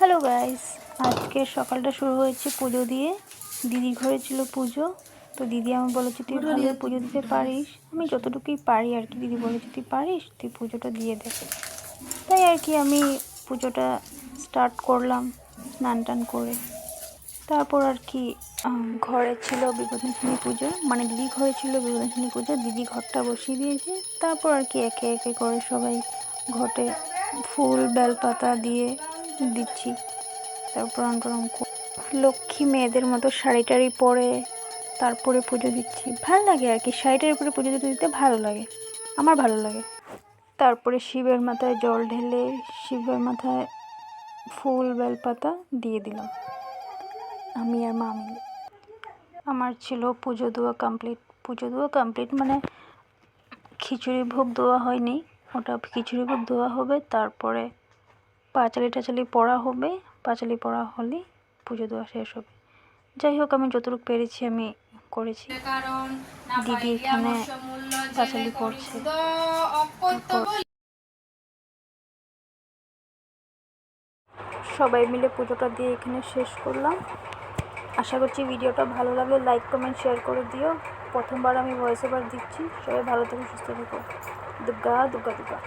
Hello guys, আজকে সকালটা শুরু হয়েছে পুজো দিয়ে। দিদির ঘরে ছিল পুজো, তো দিদি আমার বলেছে তুই ভালো পুজো দিতে পারিস। আমি যতটুকুই পারি আর কি, দিদি বলেছে তুই পারিস, তুই পুজোটা দিয়ে দে। তাই আর কি আমি পুজোটা স্টার্ট করলাম স্নান টান করে। তারপর আর কি ঘরে ছিল বিপদনাশিনী পুজো, মানে দিদি ঘরে ছিল বিপদনাশিনী পুজো, দিদি ঘরটা বসিয়ে দিয়েছে। তারপর আর কি একে একে করে সবাই ঘটে ফুল বেলপাতা দিয়ে দিচ্ছি। তারপর লক্ষ্মী মেয়েদের মতো শাড়ি টাড়ি পরে তারপরে পুজো দিচ্ছি। ভালো লাগে আর কি, শাড়িটার উপরে পুজো দিতে ভালো লাগে, আমার ভালো লাগে। তারপরে শিবের মাথায় জল ঢেলে শিবের মাথায় ফুল বেলপাতা দিয়ে দিলাম আমি আর মা মিলে। আমার ছিল পুজো দেওয়া কমপ্লিট, মানে খিচুড়ি ভোগ দেওয়া হয়নি, ওটা খিচুড়ি ভোগ দেওয়া হবে। তারপরে পাঁচালি টাচালি পড়া হবে, পাঁচালি পড়া হলেই পুজো দেওয়া শেষ হবে। যাই হোক, আমি যতটুকু পেরেছি আমি করেছি। দিদি এখানে পাঁচালি পড়ছে। সবাই মিলে পুজোটা দিয়ে এখানে শেষ করলাম। আশা করছি ভিডিওটা ভালো লাগলে লাইক কমেন্ট শেয়ার করে দিও। প্রথমবার আমি ভয়েস ওভার দিচ্ছি। সবাই ভালো থেকো, সুস্থ থেকো। দুর্গা দুর্গা দুর্গা।